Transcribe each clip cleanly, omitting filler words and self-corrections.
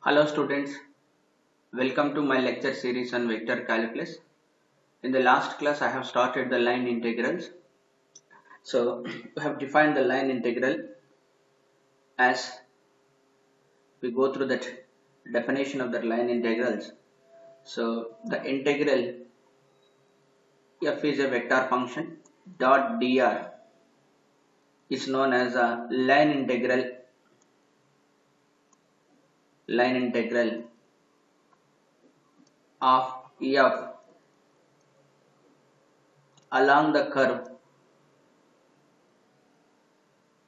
Hello students, welcome to my lecture series on vector calculus. In the last class I have started the line integrals. So we have defined the line integral as we go through that definition of the line integrals. So the integral f is a vector function dot dr is known as a line integral of f along the curve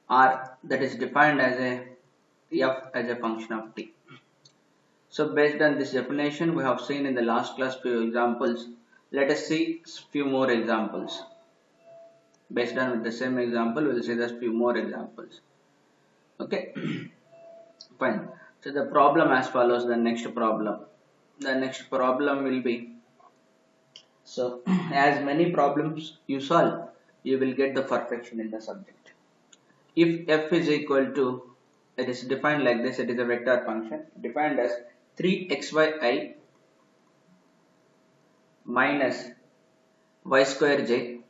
r that is defined as a f as a function of t. So based on this definition we have seen in the last class few examples. Let us see few more examples. Based on the same example we will see just few more examples. Okay. Fine. So the problem as follows. The next problem will be, so as many problems you solve you will get the perfection in the subject. If f is equal to, it is defined like this, it is a vector function defined as 3xyi minus y square j.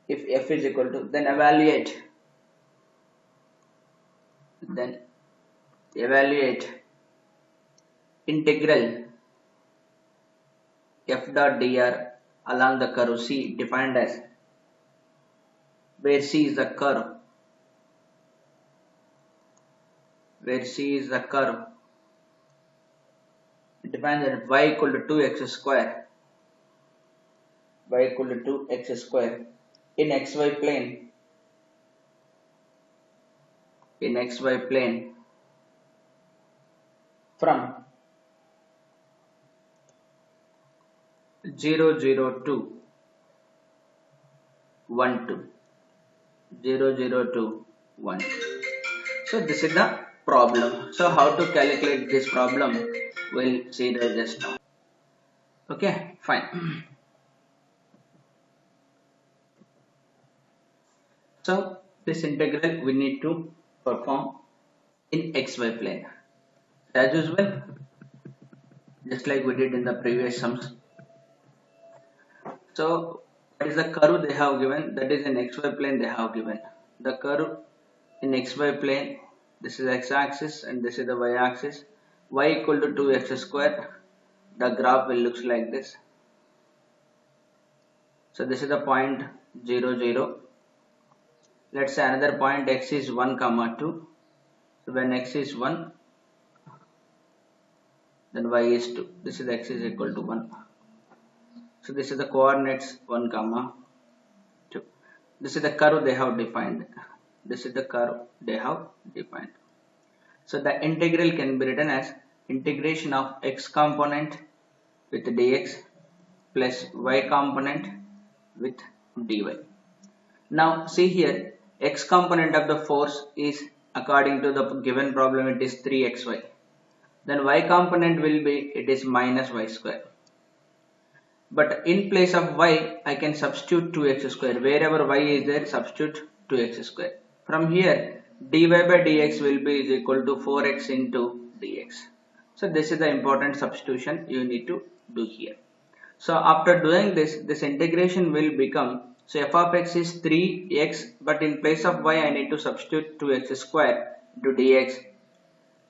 If f is equal to, then evaluate integral f dot dr along the curve C defined as, where C is the curve, defines that y equal to 2x square, in xy plane from 0 0 to 1 2. So this is the problem. So how to calculate this problem we'll see that just now. Okay, fine. So this integral we need to perform in xy plane as usual, just like we did in the previous sums. So what is the curve they have given? That is in xy plane they have given. The curve in xy plane, this is x-axis and this is the y-axis. Y equal to 2x square. The graph will look like this. So this is the point 0 0. Let's say another point x is 1 comma 2. So when x is 1, then y is 2. This is x is equal to 1. So this is the coordinates 1 comma 2. This is the curve they have defined. So the integral can be written as integration of x component with dx plus y component with dy. Now see here, x component of the force is, according to the given problem, it is 3xy. Then y component will be, it is minus y square. But in place of y I can substitute 2x square. Wherever y is there, substitute 2x square. From here dy by dx will be is equal to 4x into dx. So this is the important substitution you need to do here. So after doing this, this integration will become, so f of x is 3x, but in place of y I need to substitute 2x square into dx.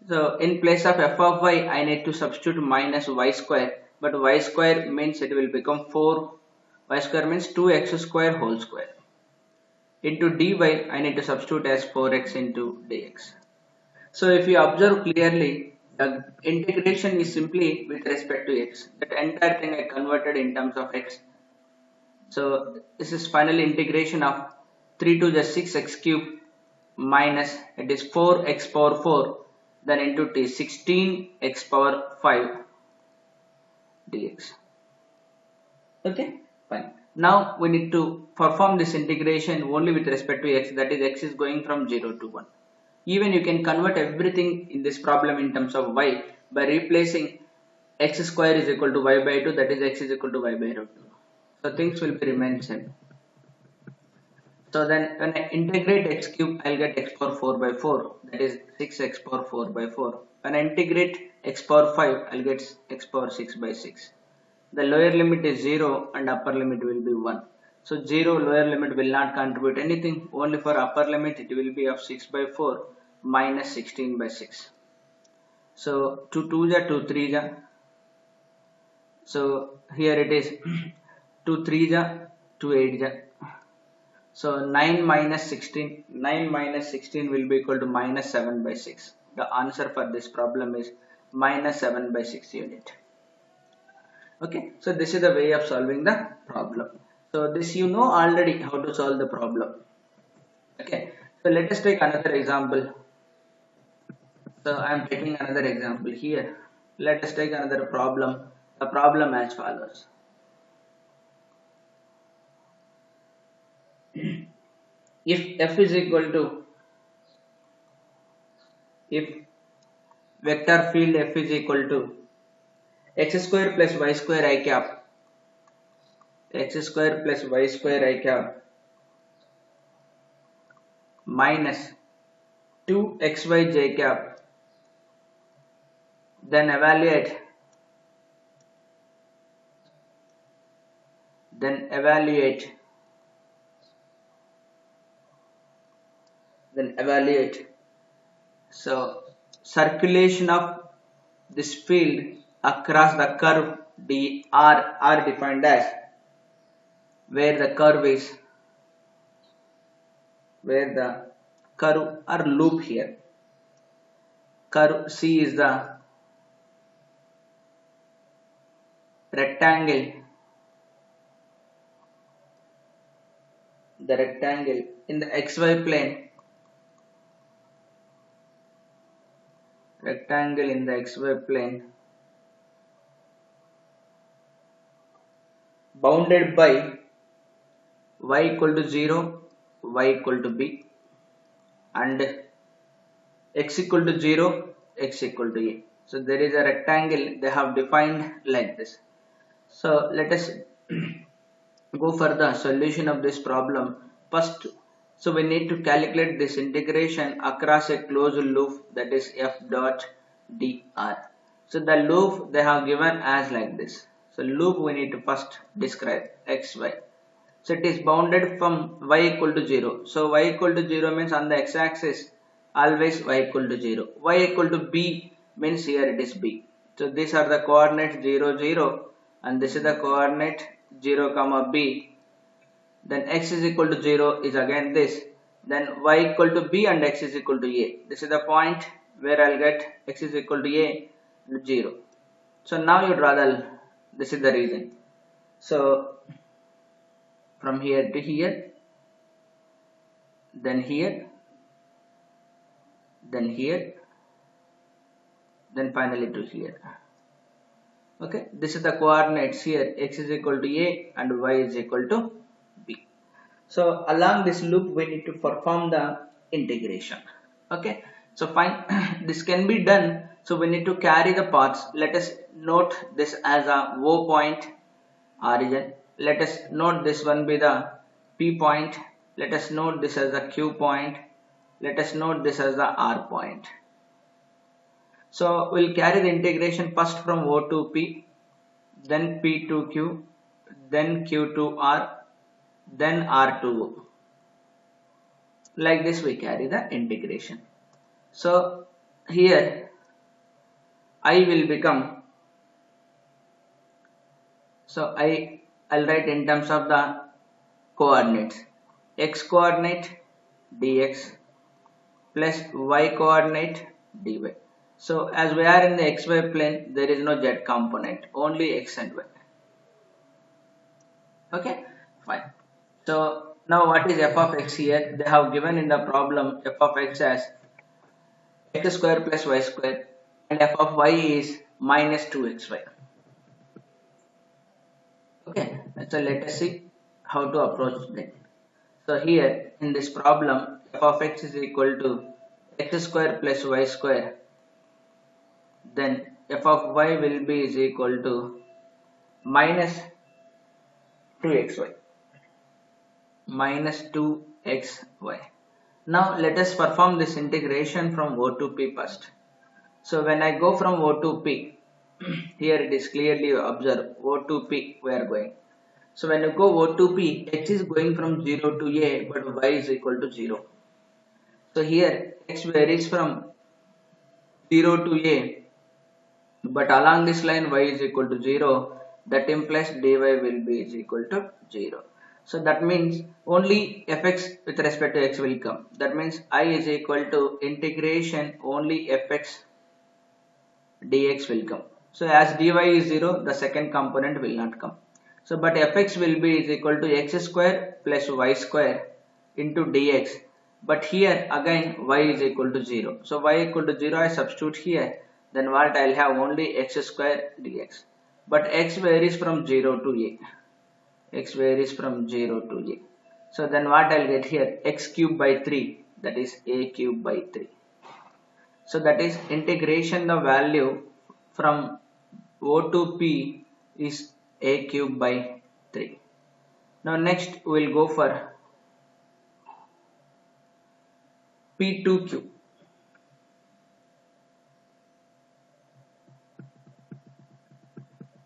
So in place of f of y I need to substitute minus y square, but y square means it will become 4, y square means 2x square whole square. Into dy I need to substitute as 4x into dx. So if you observe clearly, the integration is simply with respect to x. That entire thing I converted in terms of x. So this is final integration of 3 to the 6x cube minus, it is 4x power 4, then into t 16x power 5 dx. Okay, fine. Now we need to perform this integration only with respect to x, that is x is going from 0 to 1. Even you can convert everything in this problem in terms of y by replacing x square is equal to y by 2, that is x is equal to y by root 2. So things will be remain same. So then when I integrate x cube, I'll get x power 4 by 4. that is 6x power 4 by 4. When I integrate x power 5, I'll get x power 6 by 6. The lower limit is 0 and upper limit will be 1. So 0 lower limit will not contribute anything, only for upper limit it will be of 6 by 4 minus 16 by 6. So 2 2 ja 2 3 ja. So here it is 2 3 ja 2 8 ja. So 9 minus 16 will be equal to minus 7 by 6. The answer for this problem is minus 7 by 6 unit. Okay, so this is the way of solving the problem. So this you know already how to solve the problem. Okay, so let us take another example. So I am taking another example here. Let us take another problem. The problem as follows. If f is equal to, if vector field f is equal to x square plus y square I cap, x square plus y square I cap minus 2xy cap, then evaluate so circulation of this field across the curve dr are defined as where the curve or loop here, curve C is the rectangle in the xy plane, bounded by y equal to 0, y equal to b, and x equal to 0, x equal to a. So there is a rectangle they have defined like this. So let us go for the solution of this problem. First, so we need to calculate this integration across a closed loop, that is f dot dr. So the loop they have given as like this. So loop we need to first describe xy. So it is bounded from y equal to 0. So y equal to 0 means on the x-axis always y equal to 0. Y equal to b means here it is b. So these are the coordinates 0 0 and this is the coordinate 0 comma b. Then x is equal to 0 is again this. Then y equal to b and x is equal to a. This is the point where I'll get x is equal to a and 0. So now you draw the, this is the region. So from here to here, then here, then here, then finally to here. Okay, this is the coordinates here, x is equal to a and y is equal to b. So along this loop we need to perform the integration. Okay, so fine, this can be done. So we need to carry the paths. Let us note this as a O point origin. Let us note this one be the P point. Let us note this as the Q point. Let us note this as the R point. So we'll carry the integration first from O to P, then P to Q, then Q to R, then R to O. Like this we carry the integration. So here I will become, so I'll write in terms of the coordinates, x coordinate dx plus y coordinate dy. So as we are in the xy plane, there is no z component, only x and y. Okay, fine. So now what is f of x here? They have given in the problem f of x as x square plus y square and f of y is minus 2xy. Okay, so let us see how to approach that. So here in this problem f of x is equal to x square plus y square, then f of y will be is equal to minus 2xy, minus 2xy. Now let us perform this integration from O to P first. So when I go from O to P, here it is clearly observed O to P we are going. So when you go O to P, x is going from 0 to a, but y is equal to 0. So here x varies from 0 to a, but along this line y is equal to 0. That implies dy will be is equal to 0. So that means only fx with respect to x will come. That means I is equal to integration only fx dx will come. So as dy is 0, the second component will not come. So but fx will be is equal to x square plus y square into dx. But here again y is equal to 0. So y equal to 0 I substitute here. Then what I will have only x square dx. But x varies from 0 to a. X varies from 0 to a. So then what I will get here, x cube by 3, that is a cube by 3. So that is integration the value from O to P is a cube by 3. Now next we will go for P2Q.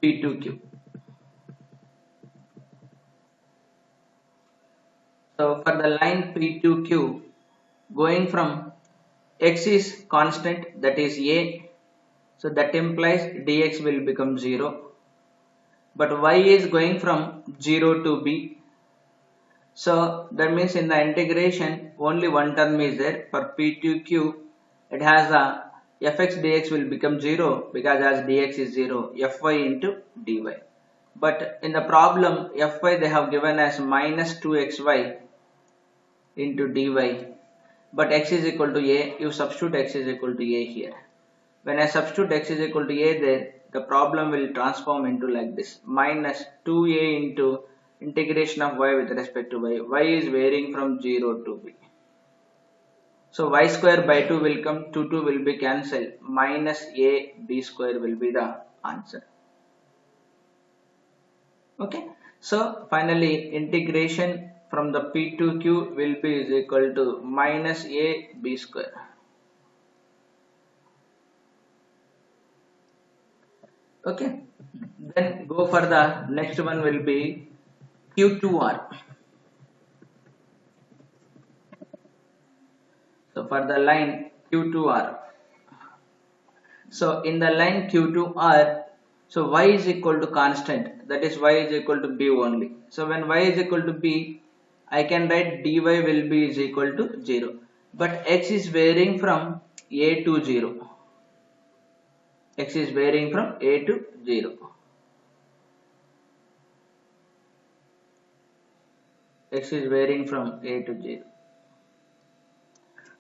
P2Q. So for the line P2Q, going from x is constant, that is a, so that implies dx will become 0. But y is going from 0 to b. So that means in the integration only one term is there. For P2Q it has a fx dx will become 0 because as dx is 0, fy into dy. But in the problem fy they have given as minus 2xy into dy. But x is equal to a, you substitute x is equal to a here. When I substitute x is equal to a there, the problem will transform into like this, minus 2a into integration of y with respect to y. Y is varying from 0 to b. So y square by 2 will come, 2 will be cancelled, minus a b square will be the answer. Okay, so finally integration from the P2Q will be is equal to minus a b square. Okay, then go for the next one will be Q2R. So for the line Q2R, so in the line Q2R, so y is equal to constant, that is y is equal to b only. So when y is equal to b, I can write dy will be is equal to 0. But x is varying from a to 0. X is varying from a to 0. X is varying from a to 0.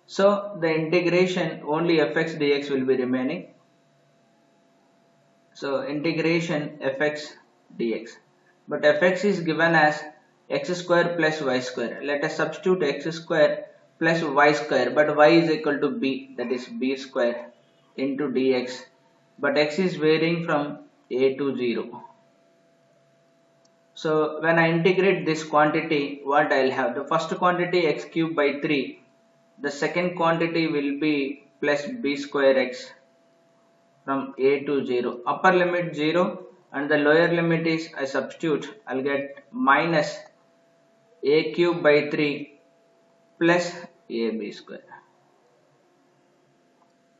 So the integration only fx dx will be remaining. So integration fx dx. But fx is given as x square plus y square. Let us substitute x square plus y square. But y is equal to b, that is b square into dx. But x is varying from a to 0. So when I integrate this quantity, what I will have? The first quantity x cube by 3. The second quantity will be plus b square x from a to 0. Upper limit 0 and the lower limit is I substitute. I will get minus a cube by 3 plus ab square.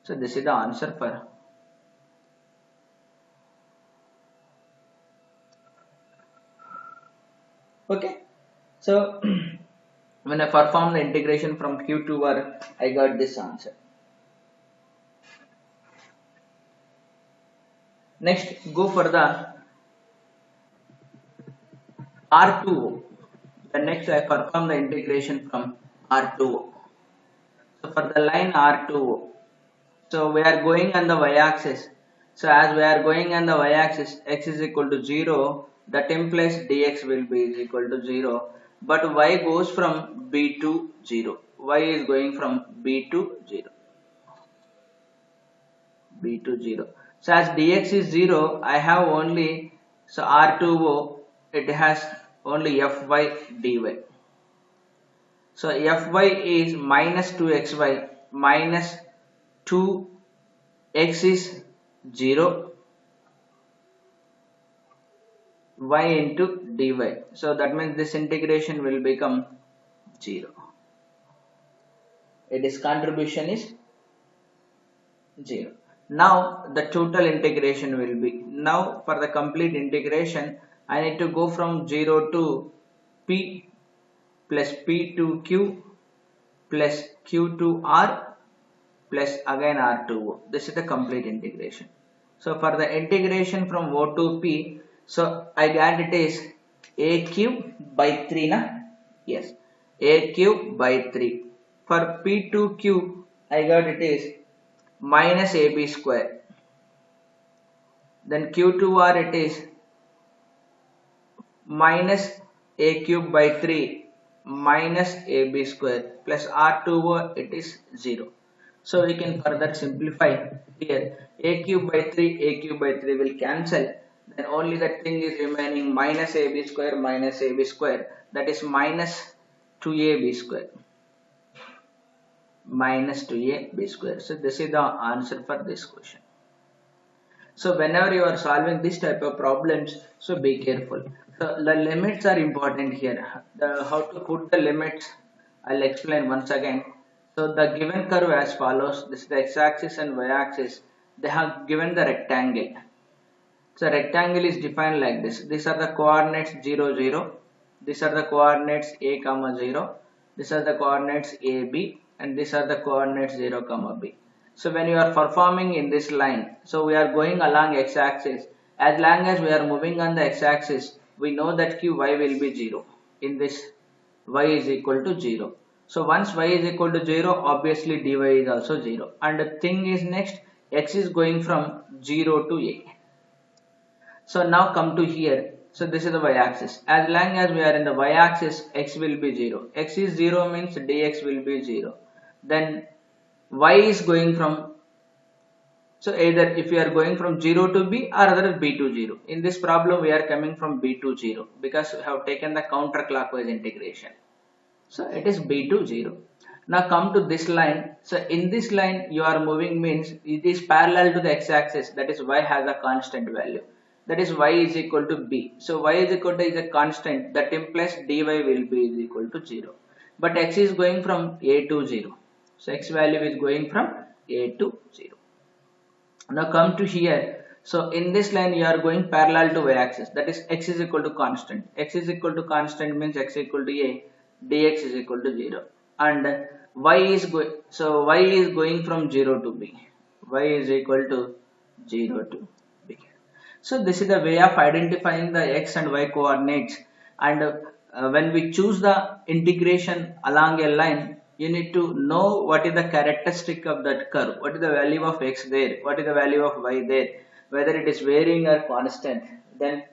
So this is the answer for. Okay. So when I perform the integration from Q to R, I got this answer. Next, go for the R2O. The next I perform the integration from R2O. So for the line R2O, so we are going on the y-axis. So as we are going on the y-axis, x is equal to 0. That implies dx will be equal to 0. But y goes from b to 0. Y is going from b to 0. B to 0. So as dx is 0, I have only, so R2O, it has only fy dy. So fy is minus 2xy minus 2x is 0 y into dy. So that means this integration will become 0. Its contribution is 0. Now the total integration will be, now for the complete integration I need to go from 0 to p plus p to q plus q to r plus again r to o. This is the complete integration. So for the integration from o to p, so I got it is a cube by 3 na? Yes, a cube by 3. For p to q I got it is minus ab square. Then q to r it is minus a cube by 3 minus ab square plus r to o it is 0. So we can further simplify here. A cube by 3 will cancel. Then only that thing is remaining minus ab square, that is minus 2ab square. Minus 2ab square. So this is the answer for this question. So whenever you are solving this type of problems, so be careful. So the limits are important here. How to put the limits, I'll explain once again. So the given curve as follows. This is the x-axis and y-axis. They have given the rectangle. So rectangle is defined like this. These are the coordinates 0, 0. These are the coordinates a, comma 0. These are the coordinates a, b, and these are the coordinates 0, comma b. So when you are performing in this line, so we are going along x-axis. As long as we are moving on the x-axis, we know that q y will be 0. In this, y is equal to 0. So once y is equal to 0, obviously dy is also 0. And the thing is next, x is going from 0 to a. So now come to here. So this is the y-axis. As long as we are in the y-axis, x will be 0. X is 0 means dx will be 0. Then y is going from, so either if we are going from 0 to b or other b to 0. In this problem we are coming from b to 0 because we have taken the counterclockwise integration. So it is b to 0. Now come to this line. So in this line you are moving means it is parallel to the x-axis, that is y has a constant value. That is y is equal to b. So y is equal to is a constant, that implies dy will be is equal to 0. But x is going from a to 0. So x value is going from a to 0. Now come to here. So in this line you are going parallel to y-axis, that is x is equal to constant. X is equal to constant means x equal to a, dx is equal to 0. And y is going, so y is going from 0 to b. Y is equal to 0 to b. So this is the way of identifying the x and y coordinates. And when we choose the integration along a line, you need to know what is the characteristic of that curve, what is the value of x there, what is the value of y there, whether it is varying or constant. Then,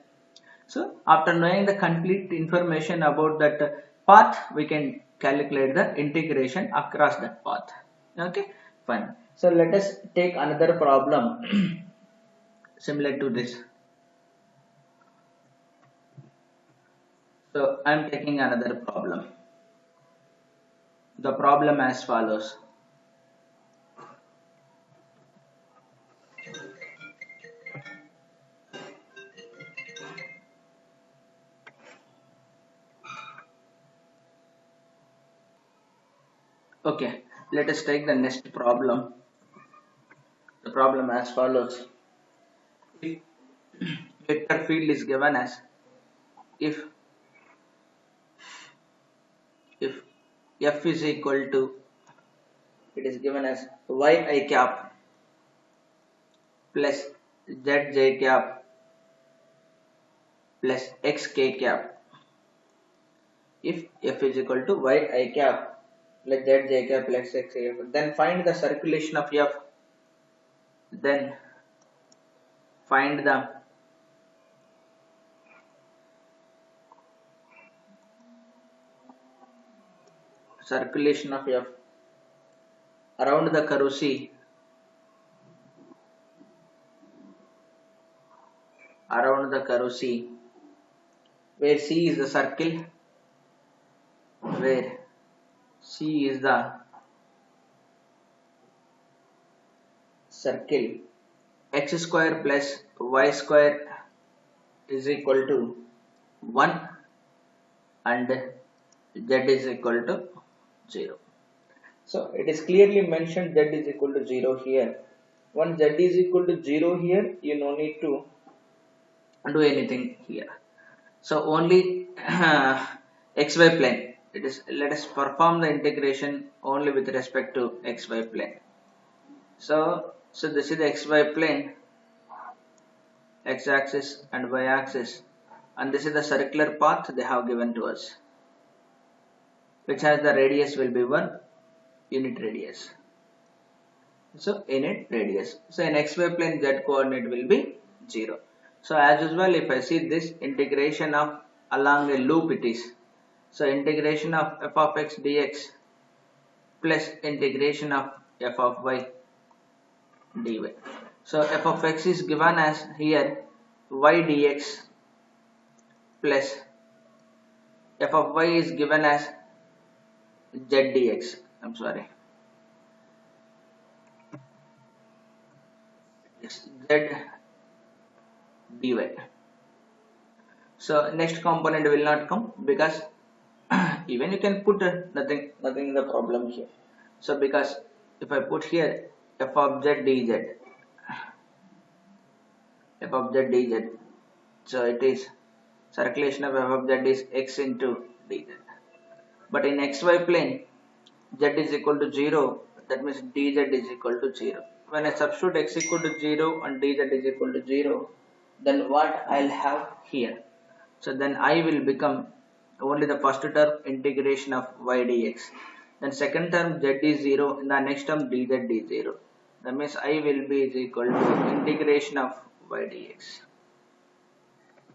so after knowing the complete information about that path, we can calculate the integration across that path. Okay, fine. So let us take another problem similar to this. So I am taking another problem. The problem as follows. Okay, let us take the next problem. The problem as follows. If vector field is given as, if f is equal to, it is given as yi cap plus zj cap plus xk cap. If f is equal to yi cap plus zj cap plus xk cap, then find the circulation of f. Then find the circulation of f around the curve C, around the curve C, where C is the circle, where C is the circle. X square plus y square is equal to 1 and z is equal to 0. So it is clearly mentioned z is equal to 0 here. When z is equal to 0 here, you no need to do anything here. So only xy plane. It is, let us perform the integration only with respect to xy plane. So this is the xy plane, x-axis and y-axis, and this is the circular path they have given to us, which has the radius will be 1 unit radius. So unit radius. So in xy plane z coordinate will be 0. So as usual, if I see this integration of along a loop, it is, so integration of f of x dx plus integration of f of y dy. So f of x is given as here y dx plus f of y is given as z dx. I'm sorry. It's z dy. So next component will not come because even you can put nothing in the problem here. So because if I put here f of z dz, f of z dz, so it is circulation of f of z is x into dz. But in xy plane, z is equal to 0, that means dz is equal to 0. When I substitute x equal to 0 and dz is equal to 0, then what I'll have here? So then I will become only the first term integration of y dx. Then second term z is 0, in the next term dz is 0. That means I will be is equal to integration of y dx.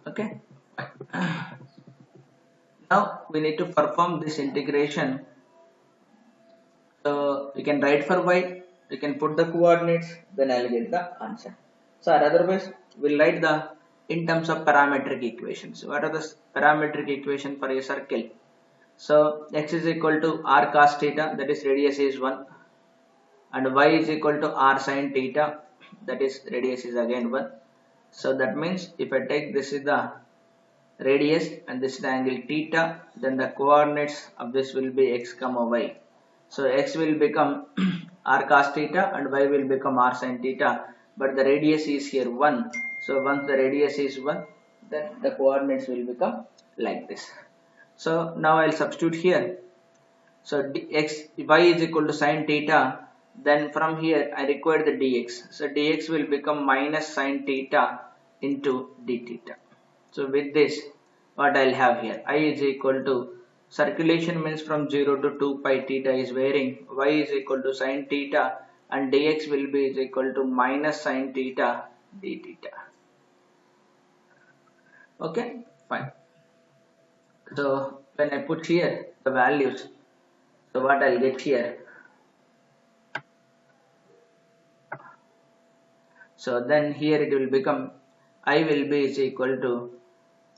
Okay. Now we need to perform this integration. So we can write for y, we can put the coordinates, then I'll get the answer. So otherwise we'll write the in terms of parametric equations. What are the parametric equation for a circle? So x is equal to r cos theta, that is radius is 1, and y is equal to r sin theta, that is radius is again 1. So that means if I take this is the radius and this is the angle theta, then the coordinates of this will be x comma y. So x will become r cos theta and y will become r sin theta, but the radius is here 1. So once the radius is 1, then the coordinates will become like this. So now I'll substitute here. So y is equal to sin theta, then from here I require the dx. So dx will become minus sin theta into d theta. So with this, what I'll have here, I is equal to, circulation means from 0 to 2 pi theta is varying, y is equal to sin theta and dx will be is equal to minus sin theta d theta. Okay, fine. So when I put here the values, so what I'll get here, so then here it will become, I will be is equal to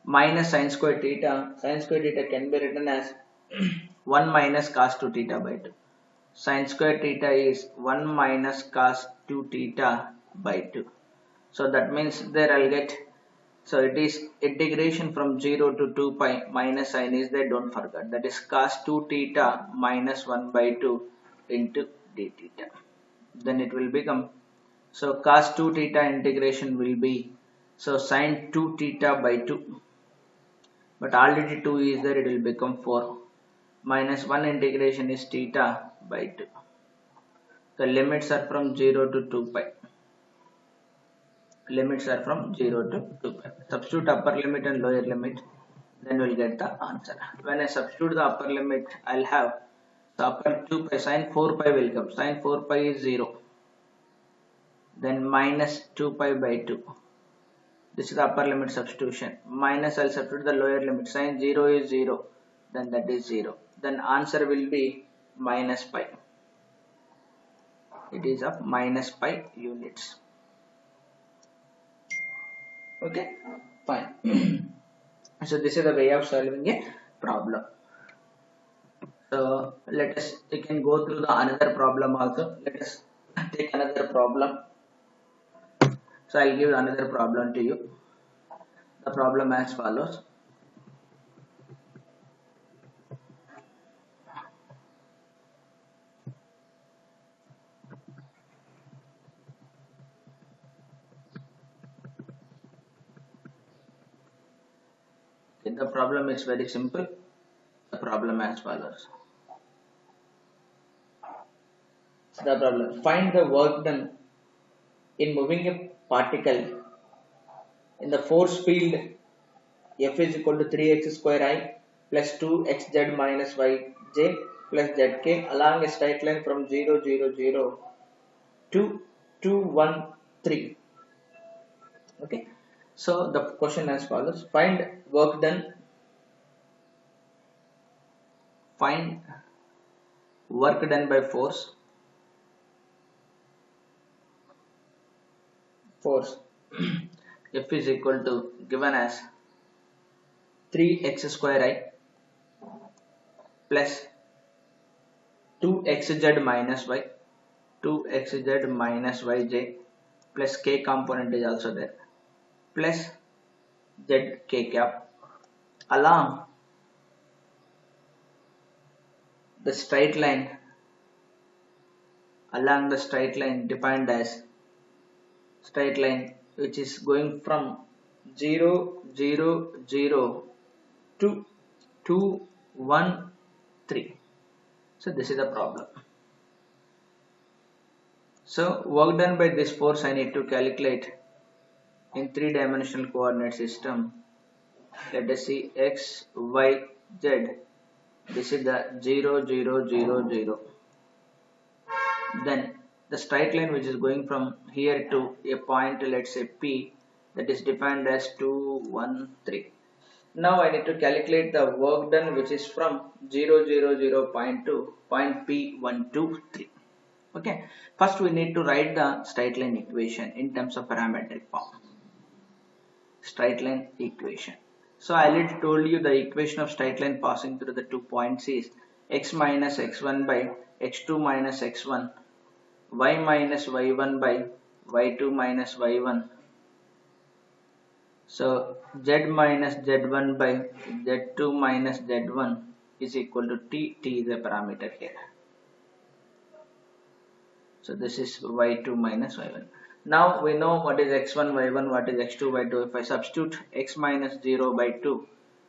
minus sin square theta. Sin square theta can be written as 1 minus cos 2 theta by 2. Sin square theta is 1 minus cos 2 theta by 2. So that means there I'll get, so it is integration from 0 to 2 pi minus sin is there, don't forget, that is cos 2 theta minus 1 by 2 into d theta. Then it will become, so cos 2 theta integration will be, so sin 2 theta by 2. But already 2 is there, it will become 4. Minus 1 integration is theta by 2. The limits are from 0 to 2 pi. Limits are from 0 to 2 pi. Substitute upper limit and lower limit, then we'll get the answer. When I substitute the upper limit, I'll have the upper 2 pi, sin 4 pi will come. Sin 4 pi is 0. Then minus 2 pi by 2. This is the upper limit substitution. Minus, I'll substitute the lower limit. Sin 0 is 0. Then that is 0. Then answer will be minus pi. It is of minus pi units. Okay, fine. So this is the way of solving a problem. So let us, we can go through the another problem also. Let us take another problem. So I'll give another problem to you. The problem as follows. Okay, the problem is very simple. The problem as follows. The problem: find the work done in moving a particle in the force field F is equal to 3x square I plus 2xz minus yj plus zk along a straight line from 0, 0, 0 to 2, 1, 3. Okay. So the question as follows: find work done. Find work done by force. Force F is equal to, given as 3x square I plus 2xz minus y, 2xz minus yj plus k component is also there, plus zk cap along the straight line, defined as straight line which is going from 0, 0, 0 to 2, 1, 3. So this is the problem. So work done by this force I need to calculate in 3-dimensional coordinate system. Let us see x, y, z. This is the 0, 0, 0, 0. Then the straight line which is going from here to a point, let's say P, that is defined as 2, 1, 3. Now I need to calculate the work done which is from 0, 0, 0 point to point P, 1, 2, 3. Okay. First we need to write the straight line equation in terms of parametric form. Straight line equation. So I already told you the equation of straight line passing through the 2 points is x minus x1 by x2 minus x1, y minus y1 by y2 minus y1. So z minus z1 by z2 minus z1 is equal to t. T is a parameter here. So this is y2 minus y1. Now we know what is x1, y1, what is x2, y2. If I substitute x minus 0 by 2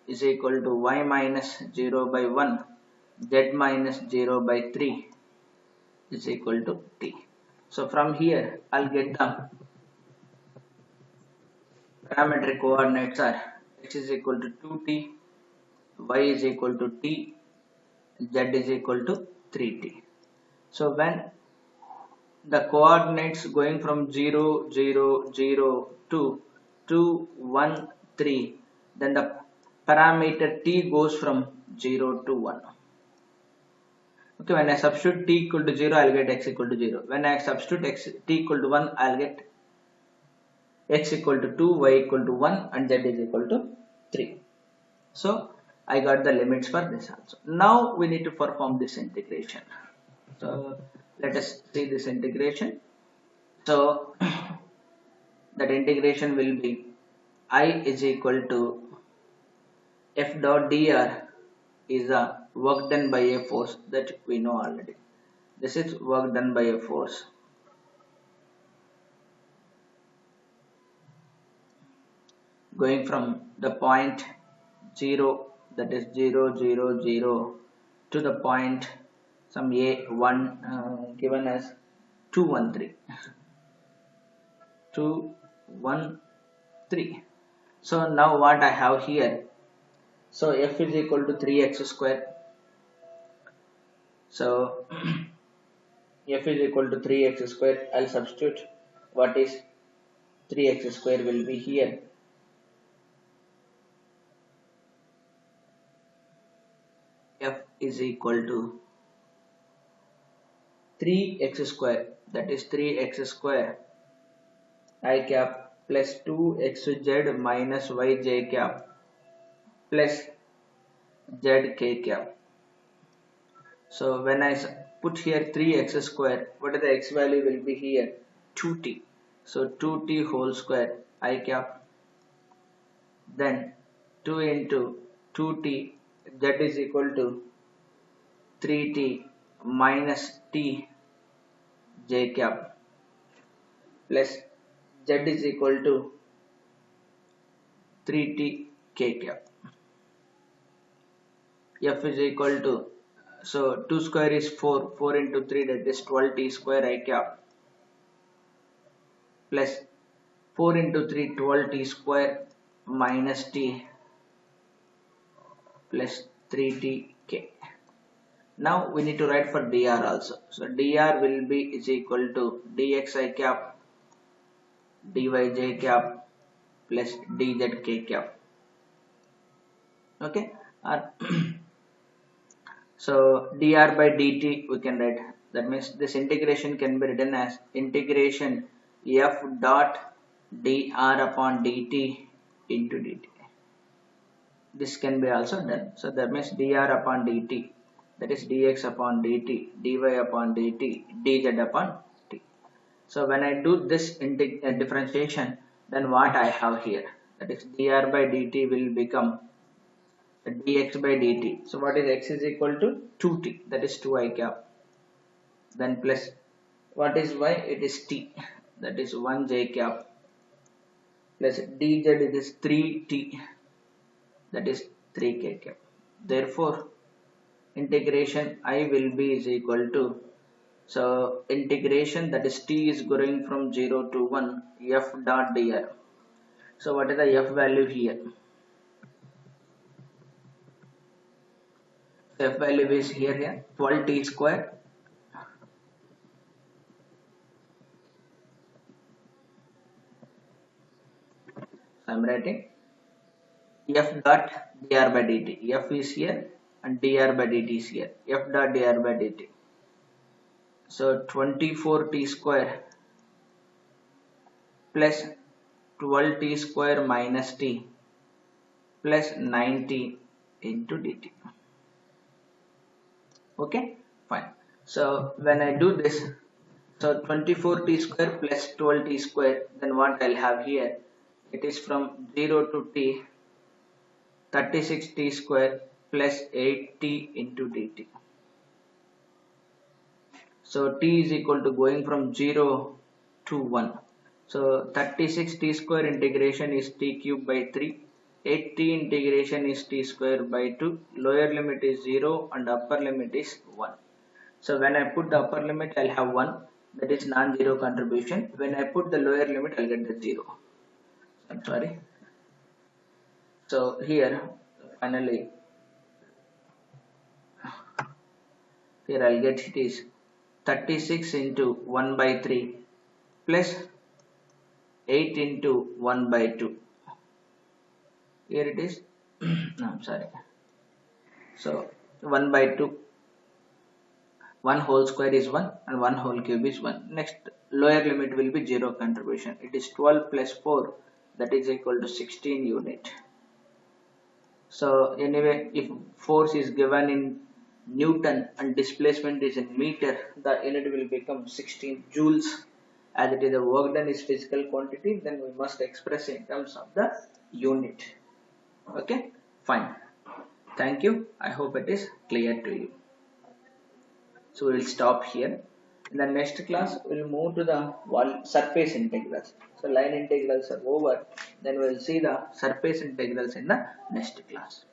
is equal to y minus 0 by 1, z minus 0 by 3 is equal to t. So from here I'll get the parametric coordinates are x is equal to 2t, y is equal to t, z is equal to 3t. So when the coordinates going from 0, 0, 0 to 2, 1, 3, then the parameter t goes from 0 to 1. Okay, when I substitute t equal to 0, I'll get x equal to 0. When I substitute t equal to 1, I'll get x equal to 2, y equal to 1 and z is equal to 3. So I got the limits for this also. Now we need to perform this integration. So let us see this integration. So that integration will be I is equal to f dot dr is a work done by a force that we know already. This is work done by a force. Going from the point 0, that is 0, 0, 0 to the point some a1 given as 2, 1, 3. 2, 1, 3. So now what I have here, so f is equal to 3x square. So f is equal to 3x square. I'll substitute what is 3x square will be here. F is equal to 3x square, that is 3x square I cap plus 2xz minus yj cap plus zk cap. So when I put here 3x square, what is the x value will be here? 2t. So 2t whole square I cap, then 2 into 2t, that is equal to 3t minus t j cap, plus z is equal to 3t k cap. F is equal to, so 2 square is 4, 4 into 3, that is 12t square I cap, plus 4 into 3, 12t square minus t plus 3tk. Now we need to write for dr also. So dr will be is equal to dxi cap dyj cap plus dzk cap. Okay. So dr by dt we can write, that means this integration can be written as integration f dot dr upon dt into dt. This can be also done. So that means dr upon dt, that is dx upon dt, dy upon dt, dz upon t. So when I do this differentiation, then what I have here, that is dr by dt will become dx by dt. So what is x is equal to 2t, that is 2i cap, then plus what is y, it is t, that is 1j cap, plus dz, it is 3t, that is 3k cap. Therefore integration I will be is equal to, so integration, that is t is going from 0 to 1 f dot dr. So what is the f value here? F value is here 12t square I am writing f dot dr by dt. F is here and dr by dt is here. F dot dr by dt. So 24t square plus 12t square minus t plus 9t into dt. Okay, fine. So when I do this, so 24t square plus 12t square, then what I'll have here, it is from 0 to t 36t square plus 8t into dt. So t is equal to going from 0 to 1. So 36t square integration is t cube by 3. 8t integration is t square by 2. Lower limit is 0 and upper limit is 1. So when I put the upper limit, I'll have 1, that is non-zero contribution. When I put the lower limit, I'll get the 0. I'm sorry. So here finally, here I'll get it is 36 into 1 by 3 plus 8 into 1 by 2. Here it is. No, I'm sorry. So 1 by 2. 1 whole square is 1 and 1 whole cube is 1. Next lower limit will be 0 contribution. It is 12 plus 4, that is equal to 16 unit. So anyway, if force is given in Newton and displacement is in meter, the unit will become 16 joules. As it is the work done is physical quantity, then we must express in terms of the unit. Okay, fine. Thank you. I hope it is clear to you. So we will stop here. In the next class, we will move to the surface integrals. So line integrals are over. Then we will see the surface integrals in the next class.